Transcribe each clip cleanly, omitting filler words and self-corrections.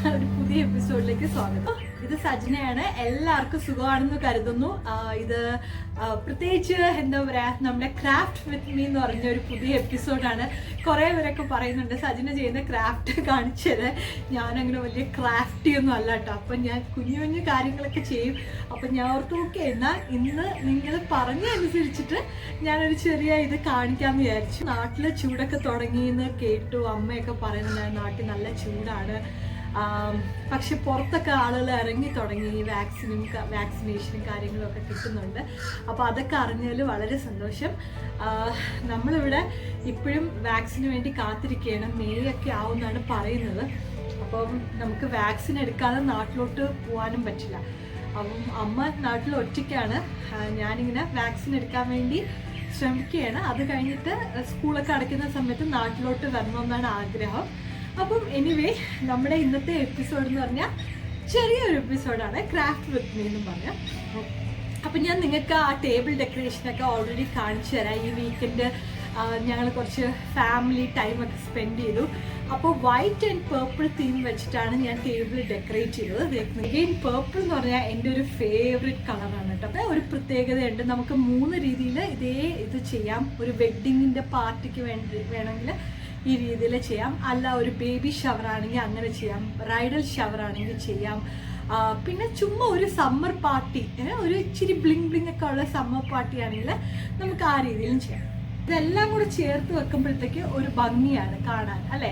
ഒരു പുതിയ എപ്പിസോഡിലേക്ക് സ്വാഗതം. ഇത് സജ്നയാണ്. എല്ലാവർക്കും സുഖമാണെന്ന് കരുതുന്നു. ഇത് പ്രത്യേകിച്ച് എന്താ പറയുക, നമ്മുടെ ക്രാഫ്റ്റ് വിത്ത് മീ എന്ന് പറഞ്ഞ ഒരു പുതിയ എപ്പിസോഡാണ്. കുറേ പേരൊക്കെ പറയുന്നുണ്ട് സജ്ന ചെയ്യുന്ന ക്രാഫ്റ്റ് കാണിച്ചത്. ഞാനങ്ങനെ വലിയ ക്രാഫ്റ്റി ഒന്നും അല്ല കേട്ടോ. അപ്പം ഞാൻ കുഞ്ഞു കുഞ്ഞു കാര്യങ്ങളൊക്കെ ചെയ്യും. അപ്പം ഞാൻ ഓർത്ത് ഓക്കെ, എന്നാൽ ഇന്ന് നിങ്ങൾ പറഞ്ഞതനുസരിച്ചിട്ട് ഞാനൊരു ചെറിയ ഇത് കാണിക്കാമെന്ന് വിചാരിച്ചു. നാട്ടിൽ ചൂടൊക്കെ തുടങ്ങിയെന്ന് കേട്ടു. അമ്മയൊക്കെ പറയുന്നുണ്ടായിരുന്നു നാട്ടിൽ നല്ല ചൂടാണ്. പക്ഷെ പുറത്തൊക്കെ ആളുകൾ ഇറങ്ങി തുടങ്ങി, വാക്സിനേഷനും കാര്യങ്ങളും ഒക്കെ കിട്ടുന്നുണ്ട്. അപ്പോൾ അതൊക്കെ അറിഞ്ഞാൽ വളരെ സന്തോഷം. നമ്മളിവിടെ ഇപ്പോഴും വാക്സിന് വേണ്ടി കാത്തിരിക്കുകയാണ്. മെയ് ഒക്കെ ആവുമെന്നാണ് പറയുന്നത്. അപ്പം നമുക്ക് വാക്സിൻ എടുക്കാതെ നാട്ടിലോട്ട് പോകാനും പറ്റില്ല. അപ്പം അമ്മ നാട്ടിൽ ഒറ്റയ്ക്കാണ്. ഞാനിങ്ങനെ വാക്സിൻ എടുക്കാൻ വേണ്ടി ശ്രമിക്കുകയാണ്. അത് കഴിഞ്ഞിട്ട് സ്കൂളൊക്കെ അടയ്ക്കുന്ന സമയത്ത് നാട്ടിലോട്ട് വരണമെന്നാണ് ആഗ്രഹം. അപ്പം എനിവേ, നമ്മുടെ ഇന്നത്തെ എപ്പിസോഡ് എന്ന് പറഞ്ഞാൽ ചെറിയൊരു എപ്പിസോഡാണ്, ക്രാഫ്റ്റ് വിത്ത് മീ എന്ന് പറഞ്ഞാൽ. അപ്പം ഞാൻ നിങ്ങൾക്ക് ആ ടേബിൾ ഡെക്കറേഷനൊക്കെ ഓൾറെഡി കാണിച്ചു തരാം. ഈ വീക്കെൻഡ് ഞങ്ങൾ കുറച്ച് ഫാമിലി ടൈമൊക്കെ സ്പെൻഡ് ചെയ്തു. അപ്പോൾ വൈറ്റ് ആൻഡ് പേർപ്പിൾ തീം വെച്ചിട്ടാണ് ഞാൻ ടേബിൾ ഡെക്കറേറ്റ് ചെയ്തത്. അഗെയിൻ പേർപ്പിൾ എന്ന് പറഞ്ഞാൽ എൻ്റെ ഒരു ഫേവറേറ്റ് കളറാണ് കേട്ടോ. അപ്പോൾ ഒരു പ്രത്യേകതയുണ്ട്, നമുക്ക് 3 രീതിയിൽ ഇത് ചെയ്യാം. ഒരു വെഡ്ഡിങ്ങിൻ്റെ പാർട്ടിക്ക് വേണമെങ്കിൽ ഈ രീതിയിൽ ചെയ്യാം, അല്ല ഒരു ബേബി ഷവർ ആണെങ്കിൽ അങ്ങനെ ചെയ്യാം, ബ്രൈഡൽ ഷവർ ആണെങ്കിൽ ചെയ്യാം, പിന്നെ ചുമ്മാ ഒരു സമ്മർ പാർട്ടി, ഒരു ഇച്ചിരി ബ്ലിങ് ഒക്കെ ഉള്ള സമ്മർ പാർട്ടി ആണെങ്കിൽ നമുക്ക് ആ രീതിയിലും ചെയ്യാം. ഇതെല്ലാം കൂടെ ചേർത്ത് വെക്കുമ്പോഴത്തേക്ക് ഒരു ഭംഗിയാണ് കാണാൻ, അല്ലേ?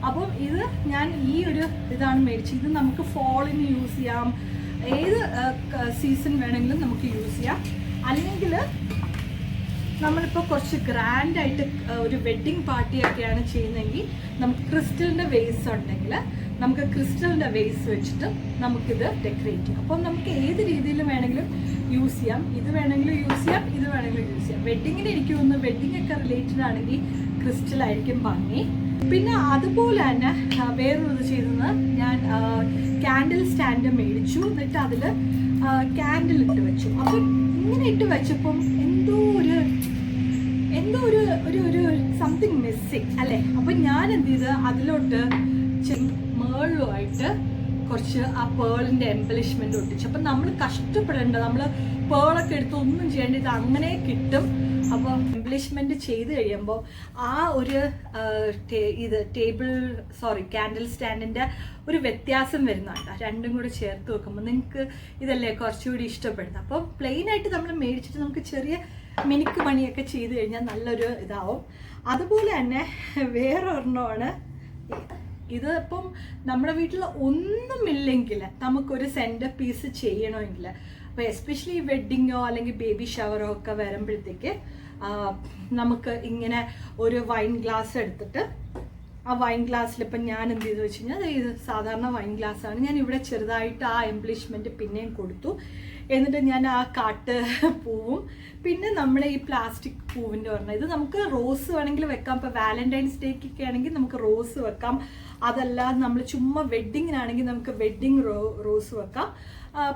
അപ്പം ഇത് ഞാൻ ഈ ഒരു ഇതാണ് മേടിച്ചത്. ഇത് നമുക്ക് ഫോളിന് യൂസ് ചെയ്യാം, ഏത് സീസൺ വേണമെങ്കിലും നമുക്ക് യൂസ് ചെയ്യാം. അല്ലെങ്കിൽ നമ്മളിപ്പോൾ കുറച്ച് ഗ്രാൻഡായിട്ട് ഒരു വെഡ്ഡിങ് പാർട്ടിയൊക്കെയാണ് ചെയ്യുന്നതെങ്കിൽ നമുക്ക് ക്രിസ്റ്റലിൻ്റെ വേസ് ഉണ്ടെങ്കിൽ നമുക്ക് ക്രിസ്റ്റലിൻ്റെ വേസ് വെച്ചിട്ട് നമുക്കിത് ഡെക്കറേറ്റ് ചെയ്യാം. അപ്പം നമുക്ക് ഏത് രീതിയിൽ വേണമെങ്കിലും യൂസ് ചെയ്യാം. ഇത് വേണമെങ്കിലും യൂസ് ചെയ്യാം, ഇത് വേണമെങ്കിലും യൂസ് ചെയ്യാം. വെഡ്ഡിങ്ങിന് എനിക്ക് തോന്നുന്നു വെഡ്ഡിങ്ങൊക്കെ റിലേറ്റഡ് ആണെങ്കിൽ ക്രിസ്റ്റലായിരിക്കും ഭംഗി. പിന്നെ അതുപോലെ തന്നെ വേറൊരു ചെയ്തത്, ഞാൻ ക്യാൻഡിൽ സ്റ്റാൻഡ് മേടിച്ചു. എന്നിട്ട് അതിൽ ക്യാൻഡിൽ ഇട്ട് വെച്ചു. അപ്പം ഇങ്ങനെ ഇട്ട് വെച്ചപ്പം എന്തോ ഒരു സംതിങ് മിസ്സിങ്, അല്ലേ? അപ്പം ഞാൻ എന്ത് ചെയ്ത് അതിലോട്ട് മേളുമായിട്ട് കുറച്ച് ആ പേളിൻ്റെ എംബലിഷ്മെൻറ്റ് ഒട്ടിച്ചു. അപ്പം നമ്മൾ കഷ്ടപ്പെടേണ്ട, നമ്മൾ പേളൊക്കെ എടുത്ത് ഒന്നും ചെയ്യേണ്ട, ഇത് അങ്ങനെ കിട്ടും. അപ്പോൾ എംബലിഷ്മെൻറ്റ് ചെയ്ത് കഴിയുമ്പോൾ ആ ഒരു ക്യാൻഡിൽ സ്റ്റാൻഡിൻ്റെ ഒരു വ്യത്യാസം വരുന്നുണ്ട്. രണ്ടും കൂടെ ചേർത്ത് വെക്കുമ്പോൾ നിങ്ങൾക്ക് ഇതല്ലേ കുറച്ചുകൂടി ഇഷ്ടപ്പെടുന്നത്. അപ്പോൾ പ്ലെയിനായിട്ട് നമ്മൾ മേടിച്ചിട്ട് നമുക്ക് ചെറിയ മിനുക്ക് പണിയൊക്കെ ചെയ്ത് കഴിഞ്ഞാൽ നല്ലൊരു ഇതാവും. അതുപോലെ തന്നെ വേറൊരെണ്ണമാണ് ഇത്. ഇപ്പം നമ്മുടെ വീട്ടിൽ ഒന്നുമില്ലെങ്കിൽ നമുക്കൊരു സെൻറ്റർ പീസ് ചെയ്യണമെങ്കിൽ, അപ്പോൾ എസ്പെഷ്യലി വെഡ്ഡിങ്ങോ അല്ലെങ്കിൽ ബേബി ഷവറോ ഒക്കെ വരുമ്പോഴത്തേക്ക് നമുക്ക് ഇങ്ങനെ ഒരു വൈൻ ഗ്ലാസ് എടുത്തിട്ട് ആ വൈൻ ഗ്ലാസ്സിൽ ഇപ്പം ഞാൻ എന്ത് ചെയ്തു വെച്ച് കഴിഞ്ഞാൽ, ഇത് സാധാരണ വൈൻ ഗ്ലാസ്സാണ്. ഞാൻ ഇവിടെ ചെറുതായിട്ട് ആ എംബ്ലിഷ്മെൻറ്റ് പിന്നെയും കൊടുത്തു. എന്നിട്ട് ഞാൻ ആ കാട്ട് പൂവും പിന്നെ നമ്മുടെ ഈ പ്ലാസ്റ്റിക് പൂവിൻ്റെ പറഞ്ഞാൽ, ഇത് നമുക്ക് റോസ് വേണമെങ്കിൽ വെക്കാം. ഇപ്പോൾ വാലന്റൈൻസ് ഡേക്കൊക്കെ ആണെങ്കിൽ നമുക്ക് റോസ് വെക്കാം. അതല്ലാതെ നമ്മൾ ചുമ്മാ വെഡ്ഡിങ്ങിനാണെങ്കിൽ നമുക്ക് വെഡ്ഡിങ് റോസ് വെക്കാം.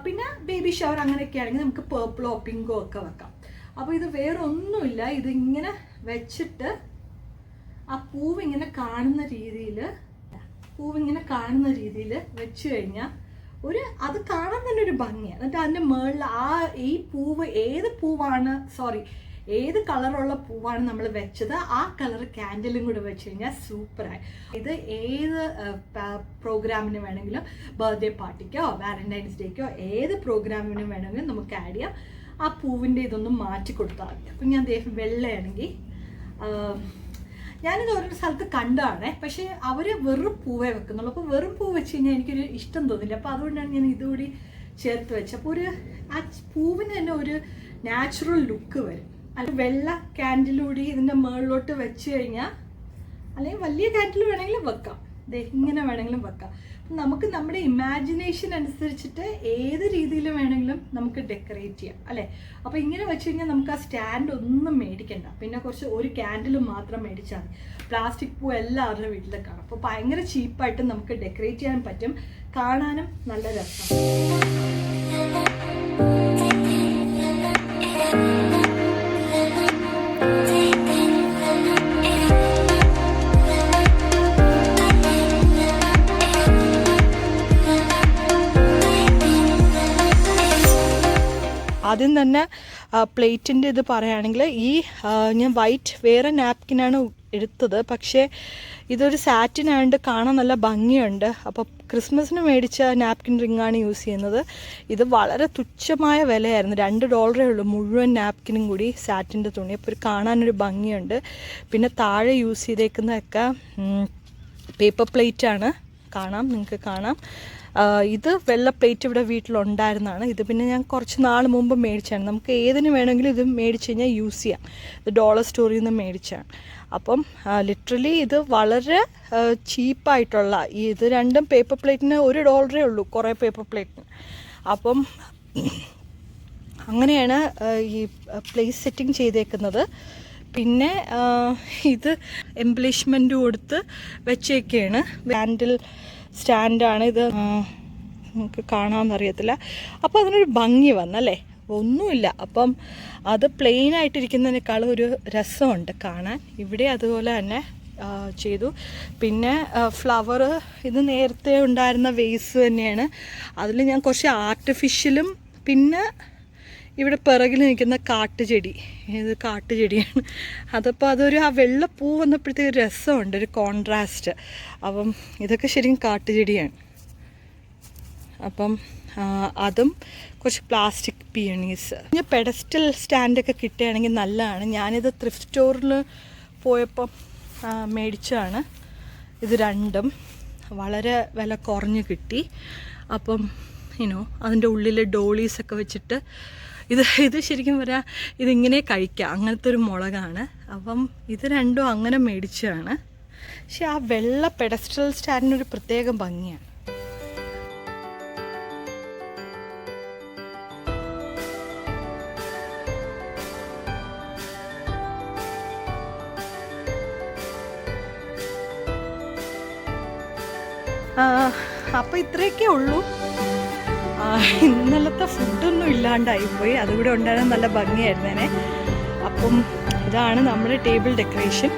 പിന്നെ ബേബി ഷവർ അങ്ങനെയൊക്കെ ആണെങ്കിൽ നമുക്ക് പേർപ്പിളോ പിങ്കോ ഒക്കെ വെക്കാം. അപ്പോൾ ഇത് വേറെ ഒന്നുമില്ല, ഇതിങ്ങനെ വെച്ചിട്ട് ആ പൂവിങ്ങനെ കാണുന്ന രീതിയിൽ വെച്ച് കഴിഞ്ഞാൽ അത് കാണാൻ തന്നെ ഒരു ഭംഗിയാണ്. എന്നിട്ട് അതിൻ്റെ മുകളിൽ ഈ പൂവ് ഏത് കളറുള്ള പൂവാണ് നമ്മൾ വെച്ചത്, ആ കളർ ക്യാൻഡിലും കൂടെ വെച്ച് കഴിഞ്ഞാൽ സൂപ്പറായി. ഇത് ഏത് പ്രോഗ്രാമിന് വേണമെങ്കിലും, ബർത്ത്ഡേ പാർട്ടിക്കോ വാലന്റൈൻസ് ഡേക്കോ ഏത് പ്രോഗ്രാമിനും വേണമെങ്കിലും നമുക്ക് ആഡ് ചെയ്യാം. ആ പൂവിൻ്റെ ഇതൊന്നും മാറ്റി കൊടുത്താൽ മതി. അപ്പം ഞാൻ വെള്ളയാണെങ്കിൽ, ഞാനിത് ഓരോ സ്ഥലത്ത് കണ്ടതാണേ, പക്ഷേ അവർ വെറും പൂവേ വെക്കുന്നുള്ളൂ. അപ്പോൾ വെറും പൂ വെച്ച് കഴിഞ്ഞാൽ എനിക്കൊരു ഇഷ്ടം തോന്നില്ല. അപ്പോൾ അതുകൊണ്ടാണ് ഞാൻ ഇതുകൂടി ചേർത്ത് വെച്ചത്. അപ്പോൾ ആ പൂവിന് തന്നെ ഒരു നാച്ചുറൽ ലുക്ക് വരും. അല്ലെങ്കിൽ വെള്ള ക്യാൻഡിലൂടി ഇതിൻ്റെ മുകളിലോട്ട് വെച്ച് കഴിഞ്ഞാൽ, അല്ലെങ്കിൽ വലിയ ക്യാൻഡിൽ വേണമെങ്കിലും വെക്കാം, ഇങ്ങനെ വേണമെങ്കിലും വെക്കാം. നമുക്ക് നമ്മുടെ ഇമാജിനേഷൻ അനുസരിച്ചിട്ട് ഏത് രീതിയിൽ വേണമെങ്കിലും നമുക്ക് ഡെക്കറേറ്റ് ചെയ്യാം, അല്ലേ? അപ്പോൾ ഇങ്ങനെ വെച്ച് കഴിഞ്ഞാൽ നമുക്ക് ആ സ്റ്റാൻഡ് ഒന്നും മേടിക്കണ്ട. പിന്നെ ഒരു ക്യാൻഡിൽ മാത്രം മേടിച്ചാൽ മതി. പ്ലാസ്റ്റിക് പൂ എല്ലാവരുടെ വീട്ടിലും കാണാം. അപ്പോൾ ഭയങ്കര ചീപ്പായിട്ട് നമുക്ക് ഡെക്കറേറ്റ് ചെയ്യാൻ പറ്റും, കാണാനും നല്ല രസമാണ്. ആദ്യം തന്നെ പ്ലേറ്റിൻ്റെ ഇത് പറയുകയാണെങ്കിൽ ഈ ഞാൻ വൈറ്റ് വേറെ നാപ്കിനാണ് എടുത്തത്, പക്ഷേ ഇതൊരു സാറ്റിനായതുകൊണ്ട് കാണാൻ നല്ല ഭംഗിയുണ്ട്. അപ്പോൾ ക്രിസ്മസിന് മേടിച്ച നാപ്കിൻ റിങ്ങാണ് യൂസ് ചെയ്യുന്നത്. ഇത് വളരെ തുച്ഛമായ വിലയായിരുന്നു, $2 ഉള്ളൂ മുഴുവൻ നാപ്കിനും കൂടി, സാറ്റിൻ്റെ തുണി. അപ്പോൾ ഒരു കാണാനൊരു ഭംഗിയുണ്ട്. പിന്നെ താഴെ യൂസ് ചെയ്തേക്കുന്നതൊക്കെ പേപ്പർ പ്ലേറ്റാണ്, കാണാം, നിങ്ങൾക്ക് കാണാം. ഇത് വെള്ള പ്ലേറ്റ് ഇവിടെ വീട്ടിലുണ്ടായിരുന്നതാണ്. ഇത് പിന്നെ ഞാൻ കുറച്ച് നാൾ മുമ്പ് മേടിച്ചാണ്. നമുക്ക് ഏതിന് വേണമെങ്കിലും ഇത് മേടിച്ച് കഴിഞ്ഞാൽ യൂസ് ചെയ്യാം. ഇത് ഡോളർ സ്റ്റോറിൽ നിന്ന് മേടിച്ചാണ്. അപ്പം ലിറ്ററലി ഇത് വളരെ ചീപ്പായിട്ടുള്ള ഇത് രണ്ടും പേപ്പർ പ്ലേറ്റിന് $1 ഉള്ളൂ, കുറേ പേപ്പർ പ്ലേറ്റിന്. അപ്പം അങ്ങനെയാണ് ഈ പ്ലേസ് സെറ്റിംഗ് ചെയ്തേക്കുന്നത്. പിന്നെ ഇത് എംബ്ലിഷ്മെൻ്റ് കൊടുത്ത് വെച്ചേക്കാണ്. ഹാൻഡിൽ സ്റ്റാൻഡാണ് ഇത്, നമുക്ക് കാണാമെന്നറിയത്തില്ല. അപ്പോൾ അതിനൊരു ഭംഗി വന്നല്ലേ, ഒന്നുമില്ല. അപ്പം അത് പ്ലെയിൻ ആയിട്ടിരിക്കുന്നതിനേക്കാളും ഒരു രസമുണ്ട് കാണാൻ. ഇവിടെ അതുപോലെ തന്നെ ചെയ്തു. പിന്നെ ഫ്ലവർ ഇത് നേരത്തെ ഉണ്ടായിരുന്ന വേസ് തന്നെയാണ്. അതിൽ ഞാൻ കുറച്ച് ആർട്ടിഫിഷ്യലും പിന്നെ ഇവിടെ പിറകിൽ നിൽക്കുന്ന കാട്ടുചെടി, ഇത് കാട്ടുചെടിയാണ്. അതപ്പോൾ അതൊരു ആ വെള്ളപ്പൂ വന്നപ്പോഴത്തേക്ക് ഒരു രസമുണ്ട്, ഒരു കോൺട്രാസ്റ്റ്. അപ്പം ഇതൊക്കെ ശരിക്കും കാട്ടുചെടിയാണ്. അപ്പം അതും കുറച്ച് പ്ലാസ്റ്റിക് പിയണീസ്. പിന്നെ പെഡസ്റ്റൽ സ്റ്റാൻഡൊക്കെ കിട്ടുകയാണെങ്കിൽ നല്ലതാണ്. ഞാനിത് ത്രിഫ്റ്റ് സ്റ്റോറിൽ പോയപ്പം മേടിച്ചതാണ്. ഇത് രണ്ടും വളരെ വില കുറഞ്ഞ് കിട്ടി. അപ്പം അതിൻ്റെ ഉള്ളിൽ ഡോളീസൊക്കെ വെച്ചിട്ട് ഇത് ശരിക്കും പറയാം ഇതിങ്ങനെ കഴിക്കാം, അങ്ങനത്തെ ഒരു മുളകാണ്. അപ്പം ഇത് രണ്ടും അങ്ങനെ മേടിച്ചതാണ്. പക്ഷെ ആ വെള്ള പെഡസ്റ്റൽ സ്റ്റാൻഡിനൊരു പ്രത്യേക ഭംഗിയാണ്. അപ്പോൾ ഇത്രയൊക്കെ ഉള്ളൂ. ഇന്നലത്തെ ഫുഡൊന്നും ഇല്ലാണ്ടായിപ്പോയി, അതുകൂടെ ഉണ്ടായിരുന്ന നല്ല ഭംഗിയായിരുന്നേനെ. അപ്പം ഇതാണ് നമ്മുടെ ടേബിൾ ഡെക്കറേഷൻ.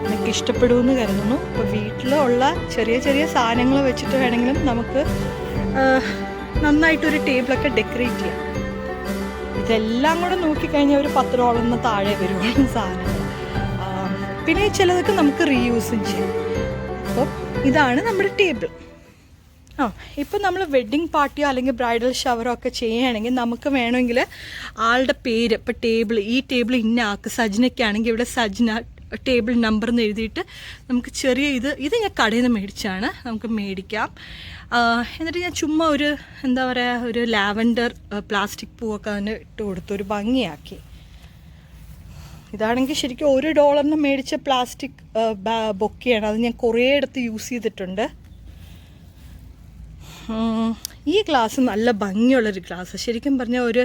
എനിക്ക് ഇഷ്ടപ്പെടുമെന്ന് കരുതുന്നു. അപ്പോൾ വീട്ടിലുള്ള ചെറിയ ചെറിയ സാധനങ്ങൾ വെച്ചിട്ട് വേണമെങ്കിലും നമുക്ക് നന്നായിട്ടൊരു ടേബിളൊക്കെ ഡെക്കറേറ്റ് ചെയ്യാം. ഇതെല്ലാം കൂടെ നോക്കിക്കഴിഞ്ഞാൽ ഒരു $10 താഴെ വരുവാണ് സാധനങ്ങൾ. പിന്നെ ചിലതൊക്കെ നമുക്ക് റീയൂസും ചെയ്യാം. അപ്പം ഇതാണ് നമ്മുടെ ടേബിൾ. ഇപ്പം നമ്മൾ വെഡ്ഡിങ് പാർട്ടിയോ അല്ലെങ്കിൽ ബ്രൈഡൽ ഷവറോ ഒക്കെ ചെയ്യുകയാണെങ്കിൽ നമുക്ക് വേണമെങ്കിൽ ആളുടെ പേര്, ഇപ്പം ഈ ടേബിൾ ഇന്ന ആൾക്ക് സജ്നയ്ക്കാണെങ്കിൽ ഇവിടെ സജ്ന ടേബിൾ നമ്പർ എന്ന് എഴുതിയിട്ട് നമുക്ക് ചെറിയ ഇത് ഞാൻ കടയിൽ നിന്ന് മേടിച്ചാണ്, നമുക്ക് മേടിക്കാം. എന്നിട്ട് ഞാൻ ചുമ്മാ ഒരു എന്താ പറയുക ഒരു ലാവൻഡർ പ്ലാസ്റ്റിക് പൂവൊക്കെ അതിന് ഇട്ട് കൊടുത്തു, ഒരു ഭംഗിയാക്കി. ഇതാണെങ്കിൽ ശരിക്കും $1 മേടിച്ച പ്ലാസ്റ്റിക് ബൊക്കെയാണ്. അത് ഞാൻ കുറേ ഇടത്ത് യൂസ് ചെയ്തിട്ടുണ്ട്. ഈ ഗ്ലാസ് നല്ല ഭംഗിയുള്ളൊരു ഗ്ലാസ്. ശരിക്കും പറഞ്ഞാൽ ഒരു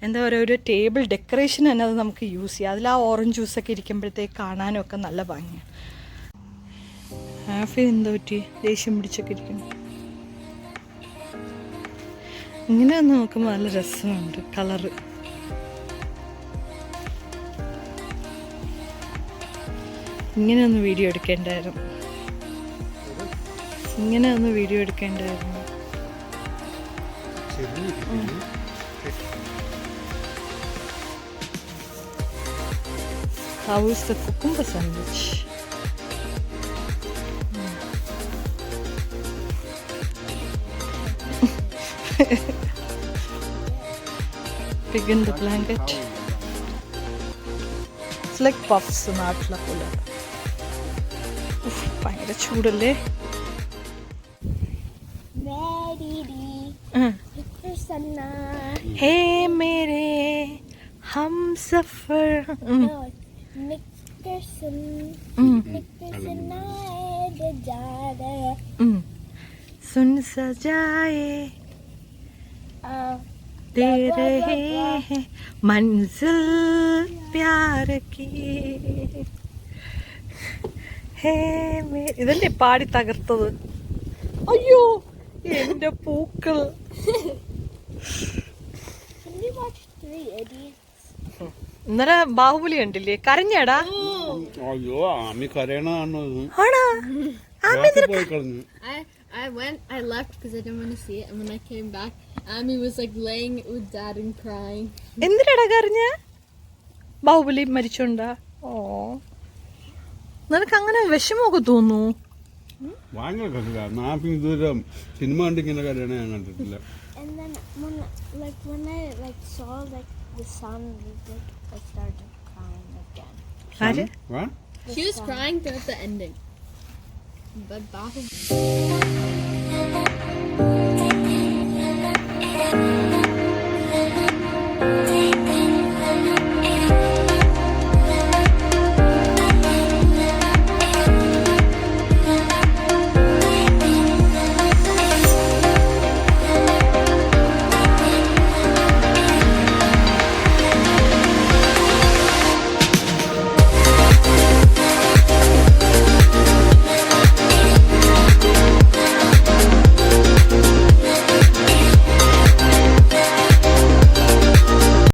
എന്താ പറയുക ഒരു ടേബിൾ ഡെക്കറേഷൻ തന്നെ അത് നമുക്ക് യൂസ് ചെയ്യാം. അതിൽ ആ ഓറഞ്ച് ജ്യൂസൊക്കെ ഇരിക്കുമ്പോഴത്തേക്ക് കാണാനും ഒക്കെ നല്ല ഭംഗിയാണ്. ഹാഫി എന്താ പറ്റി ദേഷ്യം പിടിച്ചൊക്കെ ഇരിക്കുന്നു. ഇങ്ങനെ ഒന്ന് നോക്കുമ്പോൾ നല്ല രസമുണ്ട് കളറ്. ഇങ്ങനെ ഒന്ന് video എടുക്കേണ്ടായിരുന്നു. How is the cucumber sandwich? Pig in the blanket. It's like puffs നാട്ടിലെ പോലെ. ഭയങ്കര ചൂടല്ലേ. हे मेरे हम सफर सुन सजाए दे रहे हैं मंजिल प्यार की. ഹേ ഇതല്ലേ പാടി തകർത്തത്. അയ്യോ എന്റെ പൂക്കൾ. ഇന്നലെ ബാഹുബലി കണ്ടില്ലേ, കരഞ്ഞടാ? അയ്യോ Ami കരയണോ? I left because I didn't want to see it, and when I came back, Amy was like laying with dad and crying. എന്തിനാടാ കരഞ്ഞ? ബാഹുബലി മരിച്ചോണ്ടാ? ഓ, നിനക്ക് അങ്ങനെ വിഷമമൊക്കെ തോന്നുന്നു? ഭയങ്കര കരച്ചിലാ. നാപ്പി ഇതുവരെ സിനിമ കണ്ടിങ്ങനെ കരയണ ഞാൻ കണ്ടിട്ടില്ല. And then when I saw the sun, I started crying again. ആര്? What? She was crying throughout the ending. But Bahubali.